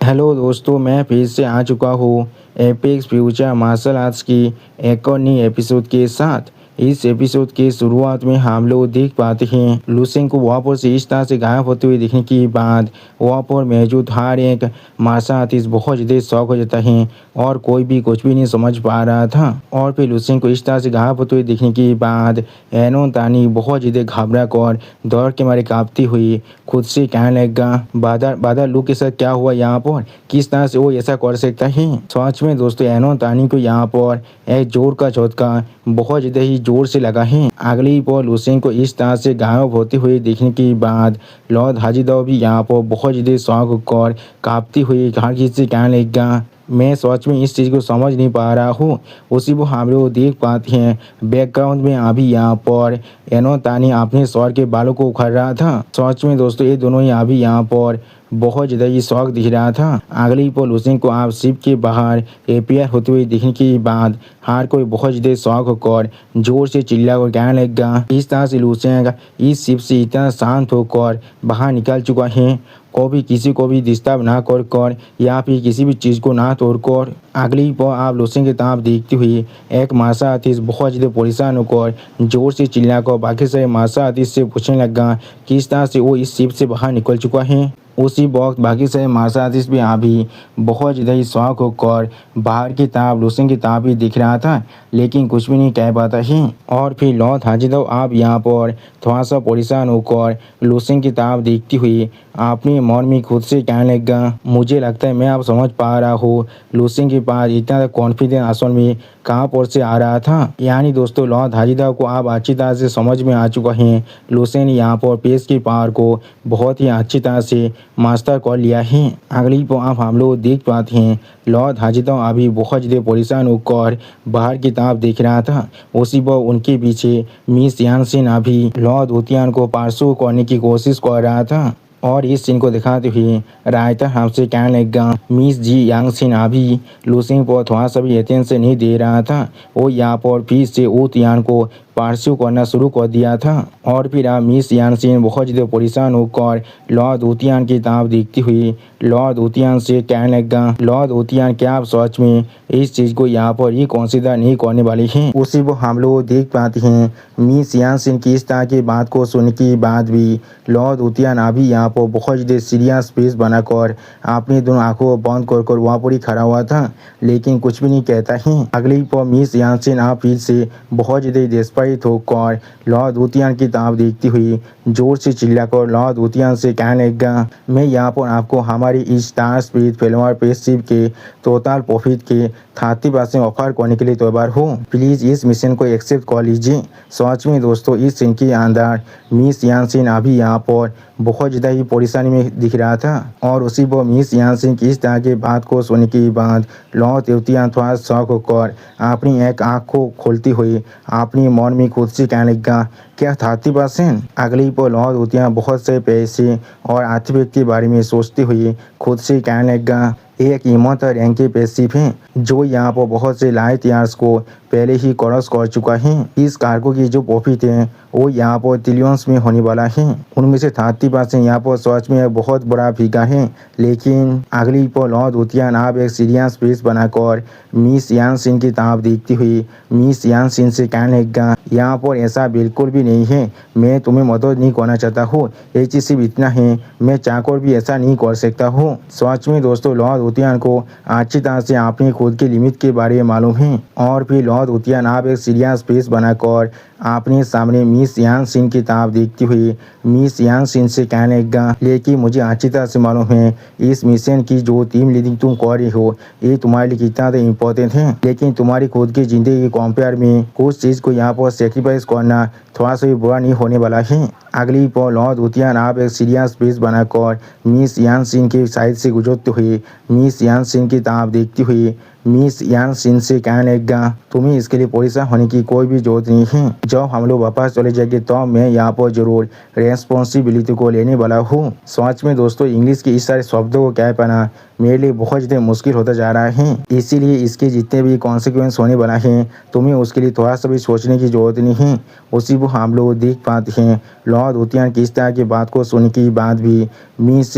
Hello दोस्तों, मैं फिर से आ चुका हूँ एपेक्स फ्यूचर मार्शल आर्ट्स की एक और नई एपिसोड के साथ। इस एपिसोड के शुरुआत में हम लोग देख पाते हैं लुसेंग को वहाँ पर से इस तरह से गायब होते हुए दिखने के बाद वहाँ पर मौजूद हर एक मार्शल आर्टिस्ट बहुत ज़्यादा शौक हो जाता है और कोई भी कुछ भी नहीं समझ पा रहा था। और फिर लुसेंग को इस तरह से गायब होते हुए दिखने के बाद एनोन तानी बहुत ज़्यादा घबरा कर दौड़ के मारे कांपती हुई खुद से कहने लगा, बादल लू के साथ क्या हुआ यहाँ पर, किस तरह से वो ऐसा कर सकता है। सच में दोस्तों एनोन तानी को यहाँ पर एक जोर का झटका बहुत ज़्यादा ही जोर से लगा है। अगली पल लुसेंग को इस तरह से गायब होते हुए देखने के बाद लॉर्ड हाजिदो भी यहाँ पर बहुत ज़्यादा शौक होकर कांपती हुई हर किसी से कहने लगा, मैं सच में इस चीज़ को समझ नहीं पा रहा हूँ। उसी को हम लोग देख पाते हैं बैकग्राउंड में अभी यहाँ पर एनोन तानी अपने सर के बालों को उखाड़ रहा था। सच में दोस्तों ये दोनों ही अभी यहाँ पर बहुत ज़्यादा ही शौक दिख रहा था। अगली पल लुसेंग को आप शिप के बाहर एपीआर होते हुए देखने के बाद हर कोई बहुत ज़्यादा शौक होकर जोर से चिल्ला कर कहने लगा। इस तरह से लुसेंग इस शिप से इतना शांत होकर बाहर निकल चुका है, कभी किसी को भी डिस्टर्ब ना कर या फिर किसी भी चीज़ को ना तोड़कर। अगली पल आप लुसेंग की तरफ देखती हुई एक मार्शल आर्टिस्ट बहुत ज़्यादा परेशान होकर जोर से चिल्लाकर बाकी सारे मार्शल आर्टिस्ट से पूछने लगा किस तरह से वो इस शिप से बाहर निकल चुका है। उसी वक्त बाकी सारे मार्शल आर्टिस्ट भी अभी बहुत ज़्यादा ही शौक होकर बाहर की तरफ लुसेंग की तरफ ही दिख रहा था, लेकिन कुछ भी नहीं कह पाता है। और फिर लॉर्ड हाजिदो आप यहाँ पर थोड़ा सा परेशान होकर लुसेंग की तरफ देखती हुई अपने मन में खुद से कहने लगा, मुझे लगता है मैं अब समझ पा रहा हूँ लुसेंग के पास इतना कॉन्फिडेंस असल में कहाँ पर से आ रहा था। यानी दोस्तों लॉर्ड हाजिदो को आप अच्छी तरह से समझ में आ चुका है लुसेंग ने यहाँ पर पेश की पावर को बहुत ही अच्छी तरह से मास्टर कर लिया है। अगली पर आप हम लोग देख पाते हैं लॉर्ड हाजिदो अभी बहुत ज़्यादा परेशान होकर बाहर की तरफ देख रहा था। उसी पर उनके पीछे मिस यानसिन अभी लॉर्ड उतियान को पार्सू करने की कोशिश कर रहा था। और इस सीन को दिखाते हुए रायता हमसे कहने लगा, मिस जी यांगसिन अभी लुसेंग पर थोड़ा सा भी अटेंशन नहीं दे रहा था, वो यहाँ पर फिर से उतियान को पार्सू करना शुरू कर दिया था। और फिर आप मिस यानसिन बहुत ज़्यादा परेशान होकर लॉर्ड उतियान की तरफ देखती हुई लॉर्ड उतियान से कहने लगा, लॉर्ड उतियान क्या आप सच में इस चीज़ को यहाँ पर ही कंसीडर नहीं करने वाले हैं। उसी को हम लोग देख पाते हैं मिस यानसिन की इस तरह की बात को सुनने के बाद भी लॉर्ड उतियान अभी यहाँ पर बहुत ज़्यादा सीरियस फेस बनाकर अपनी दोनों आंखों को बंद कर वहाँ पर ही खड़ा हुआ था, लेकिन कुछ भी नहीं कहता है। अगली पर मिस यानसिन आप फिर से बहुत ज़्यादा डेस्परेट होकर लॉर्ड उतियान की तरफ देखती हुई जोर से चिल्लाकर लॉर्ड उतियान से कहने लगा, मैं यहाँ पर आपको हमारी इस स्टार स्पीड फिल्म पेशिप के टोटल प्रॉफिट के 30% ऑफर करने के लिए तैयार हूँ, प्लीज़ इस मिशन को एक्सेप्ट कर लीजिए। सच में दोस्तों इस सीन के अंदर मिस यानसिन अभी यहाँ पर बहुत ज़्यादा ही परेशानी में दिख रहा था। और उसी पर मिस यानसिन की इस तरह की बात को सुनने के बाद लॉर्ड उतियान थोड़ा शौक होकर अपनी एक आँख को खोलती हुई अपनी मन में खुद से कहने लगा, क्या 30%? अगली पर लॉर्ड उतियान बहुत से पैसे और आर्थिक के बारे में सोचते हुए खुद से कहने लगा, एक ईमत रैंक के पैसिव हैं जो यहाँ पर बहुत से लाइट यार्स को पहले ही क्रॉस कर चुका है। इस कार्गो की जो प्रॉफिट है वो यहाँ पर ट्रिलियंस में होने वाला है। उनमें से 30% यहाँ पर सच में बहुत बड़ा फिगर है। लेकिन अगली पर लॉर्ड उतियान आप एक सीरियस फेस बनाकर मिस यानसिन की तरफ देखती हुई मिस यानसिन से कहने लगा, यहाँ पर ऐसा बिल्कुल भी नहीं है, मैं तुम्हें मदद नहीं करना चाहता हूँ, ये चीज़ सिर्फ इतना है, मैं चाहकर भी ऐसा नहीं कर सकता हूँ। सच में दोस्तों लॉर्ड उतियान को अच्छी तरह से अपनी खुद की लिमिट के बारे में मालूम है। और फिर लॉर्ड उतियान आप एक सीरियस फेस बनाकर अपने सामने मिस यानसिन की तरफ देखती हुई मिस यानसिन से कहने लगा, लेकिन मुझे अच्छी तरह से मालूम है इस मिशन की जो टीम लीडिंग तुम कर रही हो ये तुम्हारे लिए कितना तो इम्पोर्टेंट है, लेकिन तुम्हारी खुद की ज़िंदगी के कंपेयर में कुछ चीज़ को यहाँ पर सेक्रीफाइस करना थोड़ा सा भी बुरा नहीं होने वाला है। अगली पर लॉर्ड उतियान आप एक सीरियस फेस बनाकर मिस यानसिन के साइड से गुजरते हुए मिस यानसिन की तरफ देखती हुई मिस यानसिन से कहने लगा, तुम्हें इसके लिए परेशान होने की कोई भी जरूरत नहीं है, जब हम लोग वापस चले जाएंगे तो मैं यहाँ पर जरूर रेस्पॉन्सिबिलिटी को लेने वाला हूँ। सच में दोस्तों इंग्लिश के इस सारे शब्दों को कह पाना मेरे लिए बहुत ज़्यादा मुश्किल होता जा रहा है, इसीलिए इसके जितने भी कॉन्सिक्वेंस होने वाला है तुम्हें उसके लिए थोड़ा सा भी सोचने की जरूरत नहीं है। उसी को हम लोग देख पाते हैं लॉर्ड उतियान की इस तरह की बात को सुनने के बाद भी मिस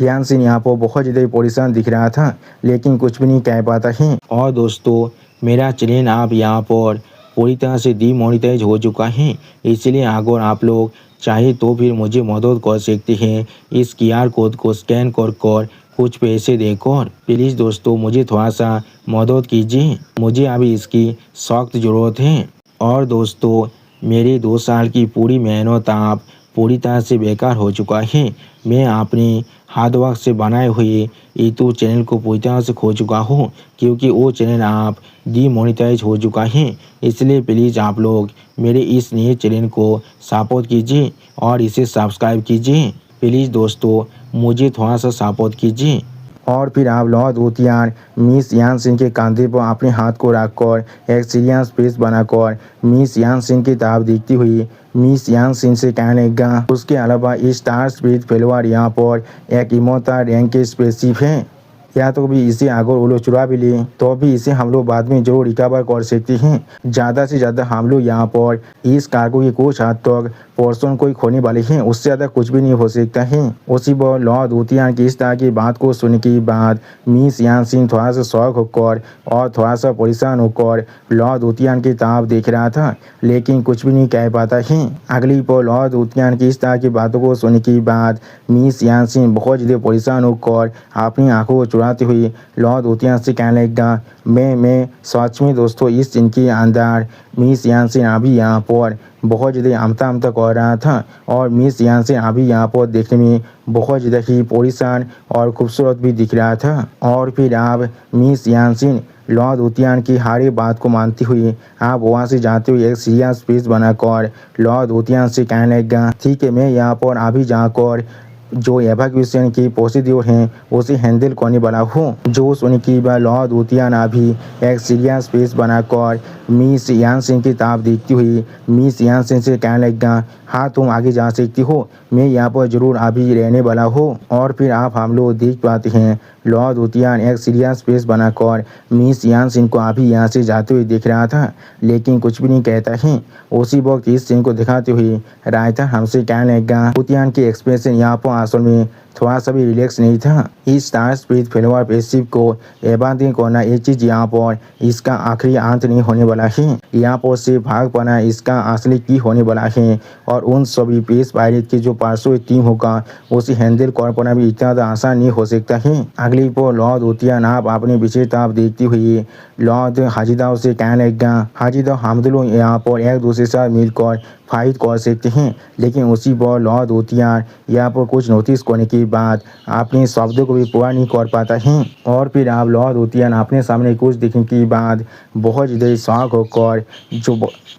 यानसिन यहाँ पर बहुत ज़्यादा परेशान दिख रहा था, लेकिन कुछ भी नहीं कह पाता है। और दोस्तों, मेरा चैनल आप यहाँ पर पूरी तरह से डीमोनेटाइज हो चुका है, इसलिए अगर आप लोग चाहे तो फिर मुझे मदद कर सकते हैं। इस QR कोड को स्कैन कर कुछ पैसे देकर प्लीज़ दोस्तों मुझे थोड़ा सा मदद कीजिए, मुझे अभी इसकी सख्त ज़रूरत है। और दोस्तों, मेरी 2 साल की पूरी मेहनत आप पूरी तरह से बेकार हो चुका है। मैं अपने हार्ड वर्क से बनाए हुए यूट्यूब चैनल को पूरी तरह से खो चुका हूँ, क्योंकि वो चैनल आप डीमोनेटाइज हो चुका है। इसलिए प्लीज़ आप लोग मेरे इस नए चैनल को सपोर्ट कीजिए और इसे सब्सक्राइब कीजिए। प्लीज़ दोस्तों मुझे थोड़ा सा सपोर्ट कीजिए। और फिर आप लॉर्ड वुतियान मिस यानसिन के कंधे पर अपने हाथ को रखकर एक सीरियस फेस बनाकर मिस यानसिन की तरफ देखती हुई मिस यानसिन से कहने लगा, उसके अलावा स्टार स्पिरिट फेलोवर यहाँ पर एक इमोर्टल रैंक के स्पेसशिप है, या तो भी इसे अगर वो लोग चुरा भी लें तो भी इसे हम लोग बाद में जरूर रिकवर कर सकते हैं। ज़्यादा से ज़्यादा हम लोग यहाँ पर इस कार्गो के कुछ हद तक पोर्शन को ही खोने वाले हैं, उससे ज़्यादा कुछ भी नहीं हो सकता है। उसी पर लॉर्ड वुतियान की इस तरह की बात को सुनने के बाद मिस यानसिन थोड़ा सा शौक होकर और थोड़ा सा परेशान होकर लॉर्ड वुतियान की तरफ देख रहा था, लेकिन कुछ भी नहीं कह पाता है। अगली पर लॉर्ड वुतियान की इस तरह की बातों को सुनने के बाद मिस यानसिन बहुत ज़्यादा परेशान होकर अपनी आंखों को चुराते हुए लॉर्ड वुतियान से कहने लगा, मैं सच में दोस्तों इस दिन के अंदर मिस यानसिन अभी यहाँ पर बहुत ज़्यादा आमता कर रहा था, और मिस यानसिन अभी यहाँ पर देखने में बहुत ज़्यादा ही परेशान और खूबसूरत भी दिख रहा था। और फिर आप मिस यानसिन लॉर्ड वुतियान की हर एक बात को मानती हुई आप वहाँ से जाते हुए एक सीरियस फेस बनाकर लॉर्ड वुतियान से कहने लगा, ठीक है, मैं यहाँ पर अभी जाकर जो एवैक्यूएशन की प्रोसीड्योर हैं उसे हैंडल करने वाला हूँ। जो सुनने की बाद लॉर्ड वुतियान अभी एक सीरियस फेस बनाकर मिस यानसिन की तरफ देखती हुई मिस यानसिन से कहने लगा, हाँ तुम आगे जा सकती हो, मैं यहाँ पर जरूर अभी रहने वाला हूँ। और फिर आप हम लोग देख पाते हैं लॉर्ड वुतियान एक सीरियस फेस बनाकर मिस यानसिन को अभी यहाँ से जाते हुए देख रहा था, लेकिन कुछ भी नहीं कहता है। उसी वक्त इस सीन को दिखाते हुए रायता हमसे कहने लगा, वुतियान के एक्सप्रेशन यहाँ पर असल में थोड़ा सा भी रिलैक्स नहीं था। इस स्टार स्पिरिट फेलोवर पेसिव को एबादिंग करना ये चीज़ यहाँ पर इसका आखिरी अंत नहीं होने वाला है। यहाँ पर से भाग पाना इसका असली की होने वाला है, और उन सभी पेस पायलट की जो पार्श्व टीम होगा उसे हैंडल कर पाना भी इतना ज़्यादा आसान नहीं हो सकता है। अगली पर लॉर्ड वुतियान आप अपने पीछे तरफ देखती हुई लॉर्ड हाजिदाओ से कहने लगा, हाजिदाओ हम लोग यहाँ पर एक दूसरे के साथ मिलकर फाइट कर सकते हैं, लेकिन उसी पर लॉर्ड वुतियान यहाँ पर कुछ नोटिस करने के बाद अपने शब्दों को भी पूरा नहीं कर पाता है। और फिर आप लॉर्ड वुतियान अपने सामने कुछ देखने के बाद बहुत ज़्यादा शौक होकर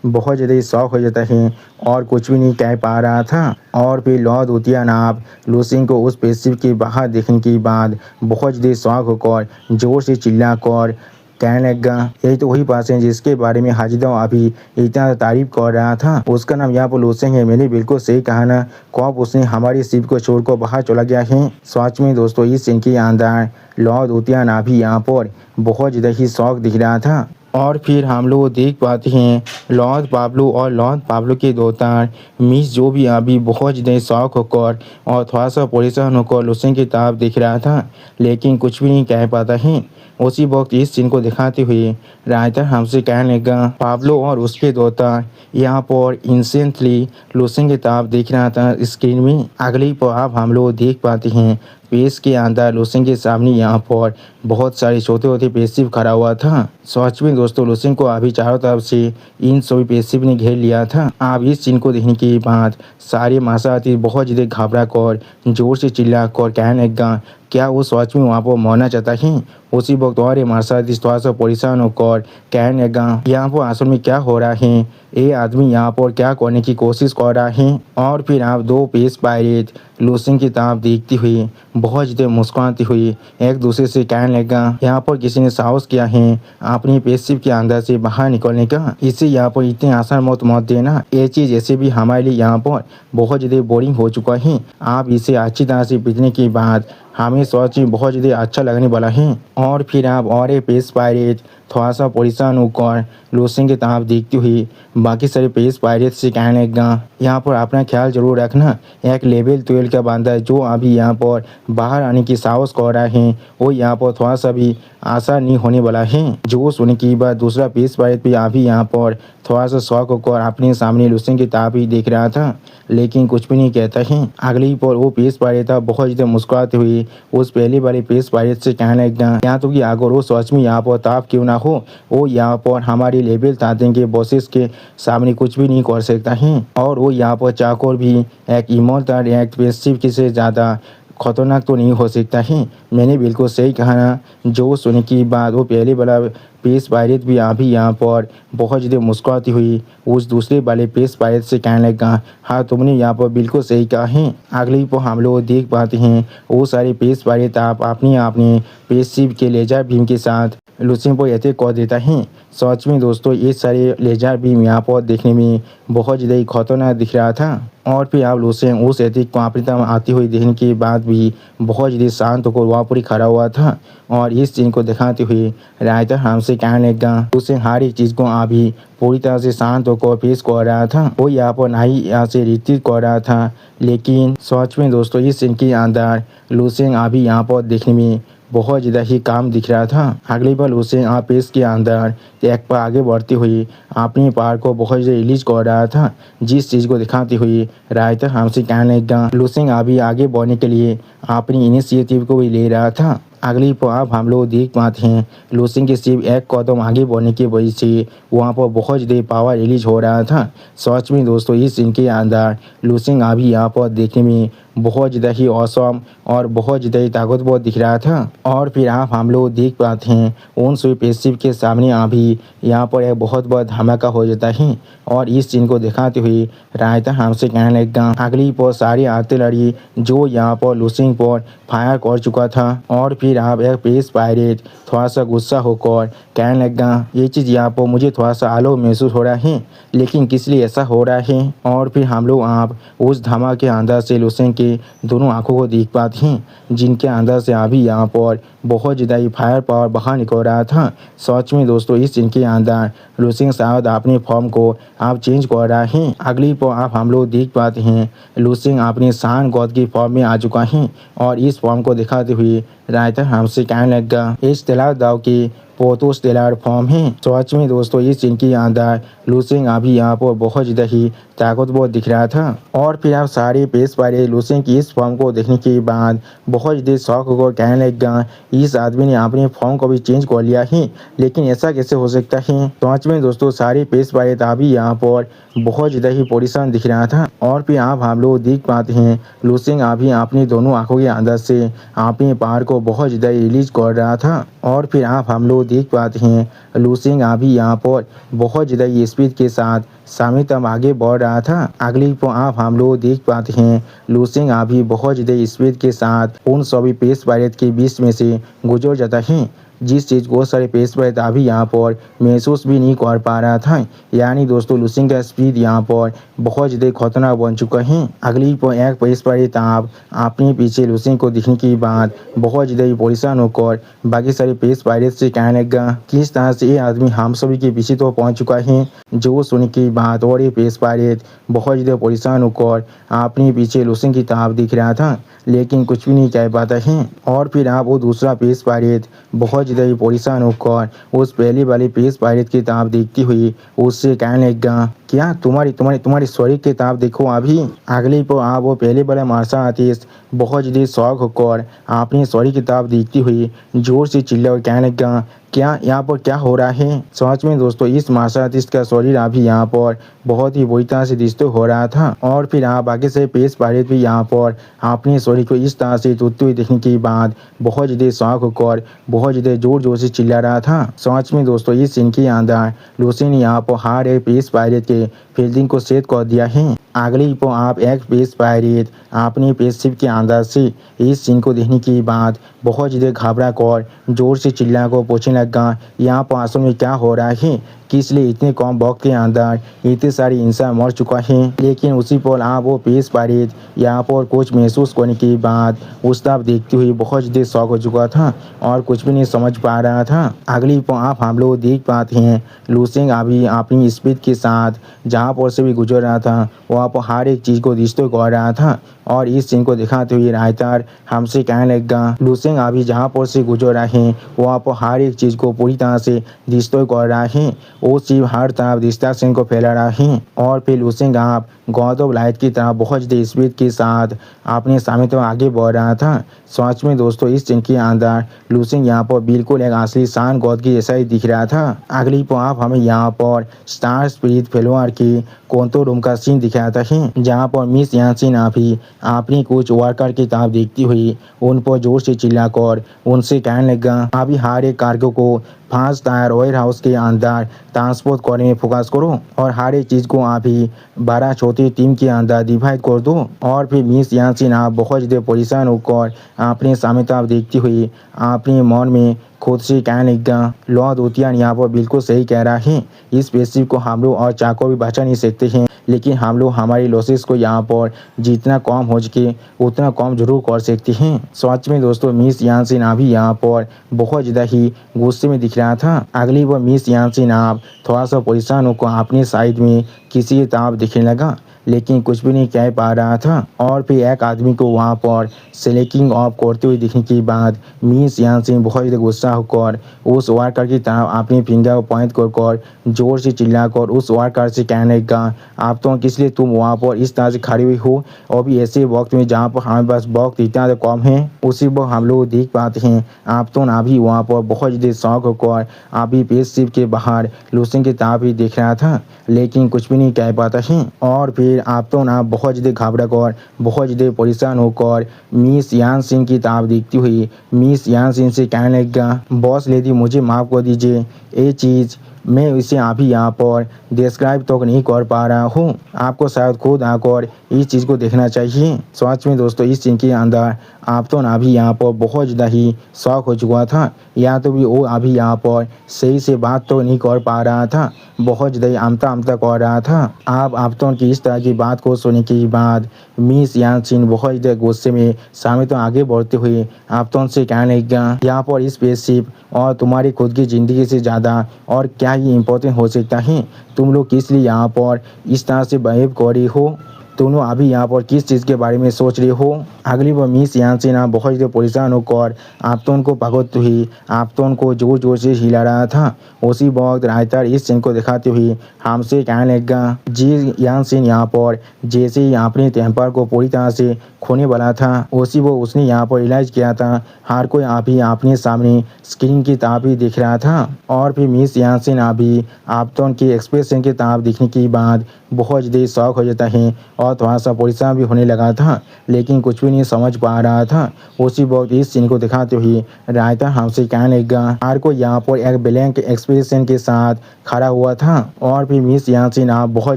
बहुत ज़्यादा शौक हो जाता है और कुछ भी नहीं कह पा रहा था। और फिर लॉर्ड वुतियान आप लूसिंग को उस पेशिप के बाहर देखने के बाद बहुत ज़्यादा शौक होकर जोर से चिल्लाकर कहने लगा, यही तो वही पास है जिसके बारे में हाजिदाओ अभी इतना तारीफ कर रहा था, उसका नाम यहाँ पर लूसिंग है। मैंने बिल्कुल सही कहा ना, कब उसने हमारी शिप को छोड़कर बाहर चला गया है। सच में दोस्तों इस सीन के अंदर लॉर्ड वुतियान अभी यहाँ पर बहुत ज़्यादा ही शौक दिख रहा था। और फिर हम लोग देख पाते हैं लॉर्ड पाब्लो और लॉर्ड पाब्लो के दोस्तान मिस जो भी अभी बहुत ज़्यादा शौक होकर और थोड़ा सा परेशान होकर लूसिंग की तरफ देख रहा था, लेकिन कुछ भी नहीं कह पाता है। उसी वक्त इस सीन को दिखाते हुए रायता हमसे कहने लगा, पाब्लो और उसके दोस्तान यहाँ पर इंसेंटली लूसिंग की तरफ देख रहा था स्क्रीन में। अगली पर आप हम लोग देख पाते हैं पेश के अंदर लूसिंग के सामने यहाँ पर बहुत सारे छोटे छोटे पेशिप खड़ा हुआ था। सच में दोस्तों लूसिंग को अभी चारों तरफ से इन सभी पेशिप ने घेर लिया था। आप इस सीन को देखने के बाद सारे मासाती बहुत ज़्यादा घबरा कर जोर से चिल्ला कर कहने लगा, क्या वो सच में वहाँ पर मरना चाहता है। उसी वक्त और मार्शाल थोड़ा सा परेशान होकर कहने लगा, यहाँ पर असल में क्या हो रहा है, ये आदमी यहाँ पर क्या करने की कोशिश कर रहा है। और फिर आप दो पेश पायरेट लूसिंग की तरफ देखती हुई बहुत ज़्यादा मुस्कुराती हुई एक दूसरे से कहने लगा, यहाँ पर किसी ने साहस किया है अपनी पेशिप के अंदर से बाहर निकलने का, इसे यहाँ पर इतने आसान मौत मत देना। ये चीज़ ऐसे भी हमारे लिए यहाँ पर बहुत ज़्यादा बोरिंग हो चुका है। आप इसे अच्छी तरह से पीटने के बाद हमें सच में बहुत ज़्यादा अच्छा लगने वाला है। और फिर आप और पेश पायरेट थोड़ा सा परेशान होकर लूसिंग की तरफ देखती हुई बाकी सारे पेस पायरेट से कहने लगा, यहाँ पर अपना ख्याल जरूर रखना। एक लेवल 12 का बंदा जो अभी यहाँ पर बाहर आने की साहस कर रहा है वो यहाँ पर थोड़ा सा भी आशा नहीं होने वाला है। जो सुनने की बात दूसरा पेस पायरेट भी अभी यहाँ पर थोड़ा सा शौक होकर अपने सामने लूसिंग की तरफ ही देख रहा था, लेकिन कुछ भी नहीं कहता है। अगली पर वो पेस पायरेट था बहुत ज़्यादा मुस्कुराते हुए उस पहले वाले पेस पायरेट से कहने लगा, यहाँ तो कि अगर वो सच में यहाँ पर ताप क्यों ना हो, वो यहाँ पर हमारे लेवल ताते के बॉसेस के सामने कुछ भी नहीं कर सकता है। और वो यहाँ पर चाकर भी एक ईमानदार एक पेशिव से ज़्यादा खतरनाक तो नहीं हो सकता है। मैंने बिल्कुल सही कहा ना। जो सुनने की बात वो पहले वाला पेस पायरेट भी अभी यहाँ पर बहुत ज़्यादा मुस्कुराती हुई उस दूसरे वाले पेस पायरेट से कहने लगा, हाँ तुमने यहाँ पर बिल्कुल सही कहा है। अगली पर हम लोग देख पाते हैं वो सारे पेस पायरेट आप अपने पेशिव के लेजर बीम के साथ लूसिंग पर अटैक कर देता है। सच में दोस्तों ये सारे लेजर बीम यहाँ पर देखने में बहुत ज़्यादा ही खतरनाक दिख रहा था। और फिर आप लूसिंग उस अटैक को आपरिता में आती हुई देखने के बाद भी बहुत ज़्यादा शांत होकर वहाँ पर ही खड़ा हुआ था और इस चीज़ को दिखाते हुए रायता हमसे कहने लगा, लूसिंग हर एक चीज़ को अभी पूरी तरह से शांत होकर पेश कर रहा था। वो यहाँ पर नहीं यहाँ से रितीत कर रहा था, लेकिन सच में दोस्तों इस सीन के अंदर लूसिंग अभी यहाँ पर देखने में बहुत ज़्यादा ही काम दिख रहा था। अगली बार उसे आप पेस के अंदर एक पर आगे बढ़ती हुई अपनी पार को बहुत ज़्यादा रिलीज कर रहा था, जिस चीज़ को दिखाती हुई रायता हमसे कहने लगा, लूसिंग अभी आगे बढ़ने के लिए अपनी इनिशिएटिव को भी ले रहा था। अगली पर आप हम लोग देख पाते हैं लूसिंग के सिर्फ एक कदम आगे बढ़ने की वजह से वहाँ पर बहुत ज़्यादा पावर रिलीज हो रहा था। सच में दोस्तों इस सीन के अंदर लूसिंग अभी यहाँ पर देखने में बहुत ज़्यादा ही औसम और बहुत ज़्यादा ही ताकतवर दिख रहा था। और फिर आप हम लोग देख पाते हैं उन सभी पेशिव के सामने अभी यहाँ पर एक बहुत बड़ा धमाका हो जाता है और इस चीज़ को दिखाते हुए रायता हमसे कहने लगा, अगली पर सारी आर्टिलरी जो यहाँ पर लूसिंग पर फायर कर चुका था। और फिर आप एक पेस पायरेट थोड़ा सा गुस्सा होकर कहने लगा, ये चीज़ यहाँ पर मुझे थोड़ा सा आलो महसूस हो रहा है, लेकिन किस लिए ऐसा हो रहा है। और फिर हम लोग आप उस धमाके के अंदर से लूसिंग के दोनों आंखों को देख पाते हैं, जिनके अंदर से अभी यहाँ पर बहुत ज़्यादा ही फायर पावर बाहर निकल रहा था। सच में दोस्तों इस सीन के अंदर लूसिंग शायद अपने फॉर्म को आप चेंज कर रहा है। अगली पर आप हम लोग देख पाते हैं लूसिंग अपने शान गॉड की फॉर्म में आ चुका है और इस फॉर्म को दिखाते हुए रायता हमसे कहने लगा, इस तेलार दाव की पोतोस तेलार फॉर्म है। सच में दोस्तों इस सीन के अंदर लूसिंग अभी यहाँ पर बहुत ज़्यादा ही ताकतवर दिख रहा था। और फिर आप सारे पेश पायरेट लूसिंग की इस फॉर्म को देखने के बाद बहुत ज़्यादा शौक होकर कहने लगा, इस आदमी ने अपने फॉर्म को भी चेंज कर लिया है, लेकिन ऐसा कैसे हो सकता है। सच में दोस्तों सारे पेश पायरेट अभी यहाँ पर बहुत ज़्यादा ही परेशान दिख रहा था। और फिर आप हम लोग देख पाते हैं लूसिंग अभी अपनी दोनों आंखों के अंदर से अपने पावर को बहुत ज़्यादा रिलीज कर रहा था। और फिर आप हम लोग देख पाते हैं लूसिंग अभी यहाँ पर बहुत ज़्यादा स्पीड के साथ सामने तक आगे बढ़ रहा था। अगली पर आप हम लोग देख पाते हैं लूसिंग अभी बहुत ज़्यादा स्पीड के साथ उन सभी पेस पायरेट के बीच में से गुजर जाता है, जिस चीज़ को सारे पेस पायरेट अभी यहाँ पर महसूस भी नहीं कर पा रहा था। यानी दोस्तों लूसिंग का स्पीड यहाँ पर बहुत ज़्यादा खतरनाक बन चुका है। अगली पर एक पेस पायरेट आप अपने पीछे लूसिंग को दिखने के बाद बहुत ज़्यादा परेशान होकर बाकी सारे पेस पायरेट से कहने लगा, किस तरह से ये आदमी हम सभी के पीछे तो पहुँच चुका है। जो सुन की बात और ये पेस पायरेट बहुत ज़्यादा परेशान होकर अपने पीछे लूसिंग की तरफ दिख रहा था, लेकिन कुछ भी नहीं कह पाता है। और फिर आप वो दूसरा पेस पायरेट बहुत ज़्यादा परेशान होकर उस पहले वाले पेस पायरेट की तरफ देखती हुई उससे कहने लगा, क्या तुम्हारी शरीर की तरफ देखो अभी। अगली पर आप वो पहले वाला मार्शल आर्टिस्ट बहुत ज़्यादा शौक होकर अपने शरीर की तरफ देखती हुई जोर से चिल्ला कहने लगा, क्या यहाँ पर क्या हो रहा है। सच में दोस्तों इस मार्शल आर्टिस्ट का शरीर अभी यहाँ पर बहुत ही बुरी तरह से डिस्टर्ब हो रहा था। और फिर आप आगे से पेस पायरेट भी यहाँ पर अपने शरीर को इस तरह से टूटते हुए देखने के बाद बहुत ज़्यादा शौक होकर बहुत ज़्यादा जोर से चिल्ला रहा था। सच में दोस्तों इस सीन के अंदर लूसिंग ने यहाँ पर हर एक पेस पायरेट के फील्डिंग को सेट कर दिया है। अगली को आप एक पेश पायरेट अपने पेशशिप के अंदर से इस सीन को देखने के बाद बहुत ज़्यादा घबरा कर जोर से चिल्ला कर पूछने लगा, यहाँ पर असल में क्या हो रहा है, किस लिए इतने कम वक्त के अंदर इतने सारे इंसान मर चुका है। लेकिन उसी पल आप वो पेश पायरेट यहाँ पर कुछ महसूस करने के बाद उस तरफ देखते हुए बहुत ज़्यादा शौक हो चुका था और कुछ भी नहीं समझ पा रहा था। अगली पल आप हम लोग देख पाते हैं लुसेंग अभी अपनी स्पीड के साथ जहाँ पर से भी गुजर रहा था वहाँ पर हर एक चीज़ को डिस्ट्रॉय कर रहा था और इस सीन को दिखाते हुए रायतार हमसे कहने लगा, लुसेंग अभी जहाँ पर से गुजर रहा है वहाँ पर हर एक चीज़ को पूरी तरह से डिस्ट्रॉय कर रहा है, वो चीज हर तरफ डिस्ट्रैक्शन को फैला रहा है। और फिर लुसेंग आप गॉड ऑफ लाइट की तरह बहुत ज़्यादा स्पीड के साथ अपने सामने तो आगे बढ़ रहा था। सच में दोस्तों इस सीन के अंदर लुसेंग यहाँ पर बिल्कुल एक असली सान गॉड की जैसा ही दिख रहा था। अगली पर आप हमें यहाँ पर स्टार स्पिरिट फेलोअर की कंट्रोल रूम का सीन दिखाता है जहाँ पर मिस यानसिन अभी अपनी कुछ वर्कर की तरफ देखती हुई उन पर जोर से चिल्लाकर उनसे कहने लगा, अभी हर एक कार्गो को 5 टायर वेयर हाउस के अंदर ट्रांसपोर्ट करने में फोकस करो और हर एक चीज़ को अभी 12 छोटी टीम के अंदर डिवाइड कर दो। और फिर मिस यानसिन आप बहुत ज़्यादा परेशान होकर अपने सामने तरफ देखती हुई अपने मन में खुद से कहने लगा, लॉर्ड ओतियान यहाँ पर बिल्कुल सही कह रहा है, इस स्पेसशिप को हम लोग और चाको भी बचा नहीं सकते हैं, लेकिन हम लोग हमारी लॉसेस को यहाँ पर जितना कम हो सके उतना कम जरूर कर सकते हैं। सच में दोस्तों मिस यानसिन अभी यहाँ पर बहुत ज़्यादा ही गुस्से में दिख रहा था। अगली बार मिस यानसिन आप थोड़ा सा परेशान होकर अपने साइड में किसी की तरफ दिखने लगा लेकिन कुछ भी नहीं कह पा रहा था। और फिर एक आदमी को वहाँ पर सेलेक्टिंग ऑफ करते हुए देखने के बाद मिस यानसिन बहुत ज़्यादा गुस्सा होकर उस वर्कर की तरफ अपनी फिंगर को पॉइंट कर जोर से चिल्लाकर उस वर्कर से कहने लगा, आप तो किस लिए तुम वहाँ पर इस तरह से खड़ी हुई हो और भी ऐसे वक्त में जहाँ पर हमारे पास वक्त इतना कम है। उसी वक्त हम लोग देख पाते हैं आप तो अभी वहाँ पर बहुत ज़्यादा शौक होकर अभी स्पेसशिप के बाहर लुसेंग की तरफ ही देख रहा था लेकिन कुछ भी नहीं कह पाता है। और फिर आप तो बहुत ज़्यादा घबरा कर बहुत ज़्यादा परेशान होकर मिस यानसिन की तरफ देखती हुई मिस यानसिन से कहने लगा, बॉस लेडी मुझे माफ़ कर दीजिए, ये चीज़ मैं इसे अभी यहाँ पर डिस्क्राइब तो नहीं कर पा रहा हूँ, आपको शायद खुद आकर इस चीज़ को देखना चाहिए। सच में दोस्तों इस सीन के अंदर आप तो अभी यहाँ पर बहुत ज़्यादा ही शौक हो चुका था, या तो भी वो अभी यहाँ पर सही से बात तो नहीं कर पा रहा था, बहुत ज़्यादा आमता आमता कर रहा था। आप तो की इस तरह की बात को सुनने के बाद मिस यानसिन बहुत ज़्यादा गुस्से में सामने तो आगे बढ़ते हुए आप तो उनसे कहने लगा, यहाँ पर इस स्पेसशिप और तुम्हारी खुद की ज़िंदगी से ज़्यादा और क्या ही इम्पोर्टेंट हो सकता है, तुम लोग किस लिए यहाँ पर इस तरह से बिहेव कर रही हो, दोनों अभी यहाँ पर किस चीज़ के बारे में सोच रहे हो। अगली बार मिस यानसिन आप बहुत ज़्यादा परेशान होकर आप तो उनको भगवत हुई आप तो उनको जोर जोर से हिला रहा था। उसी वक्त रायतार इस सीन को दिखाते हुए हमसे कहने लगा, जी यानसिन यहाँ पर जैसे ही अपने टेम्पर को पूरी तरह से खोने वाला था उसी वो उसने यहाँ पर रियलाइज किया था हर कोई अभी अपने सामने स्क्रीन की तरफ ही दिख रहा था। और फिर मिस यानसिन अभी आप तो उनके एक्सप्रेशन की तरफ दिखने के बाद बहुत ज़्यादा शौक हो जाता है और थोड़ा सा परेशान भी होने लगा था लेकिन कुछ भी नहीं समझ पा रहा था। उसी वक्त इस सीन को दिखाते हुए रायता हमसे कहने लगा, हर को यहाँ पर एक ब्लैंक एक्सप्रेशन के साथ खड़ा हुआ था। और फिर मिस यानसिन आप बहुत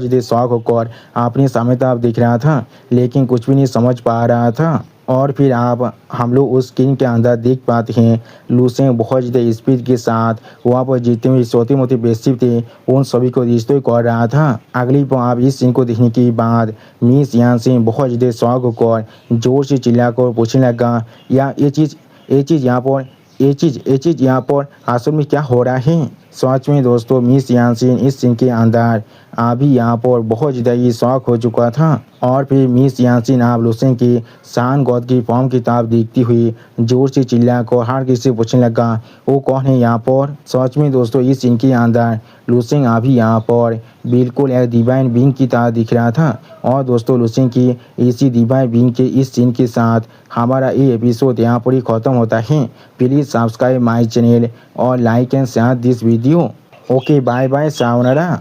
ज़्यादा शौक होकर अपने सामने तरफ दिख रहा था लेकिन कुछ भी नहीं समझ पा रहा था। और फिर आप हम लोग उस स्क्रीन के अंदर देख पाते हैं लुसेंग बहुत ज़्यादा स्पीड के साथ वहाँ पर जितने भी छोटे मोटे बेसिप थे उन सभी को डिस्ट्रॉय कर रहा था। अगली पर आप इस सीन को देखने के बाद मिस यानसिन बहुत ज़्यादा शौक होकर जोर से चिल्लाकर पूछने लगा, या ये चीज़ यहाँ पर असल में क्या हो रहा है। सच में दोस्तों मिस यानसिन इस सीन के अंदर अभी यहाँ पर बहुत ज़्यादा ही शौक हो चुका था। और फिर मिस यानसिन आप लुसेंग की सान गॉड की फॉर्म की तरफ देखती हुई जोर से चिल्लाकर हर किसी से पूछने लगा, वो कौन है यहाँ पर। सच में दोस्तों इस सीन के अंदर लुसेंग अभी यहाँ पर बिल्कुल एक डिवाइन बीइंग की तरह दिख रहा था। और दोस्तों लुसेंग की इसी डिवाइन बीइंग के इस सीन के साथ हमारा ये एपिसोड यहाँ पर ही ख़त्म होता है। प्लीज़ सब्सक्राइब माई चैनल और like and share this video. Okay bye bye, sayonara.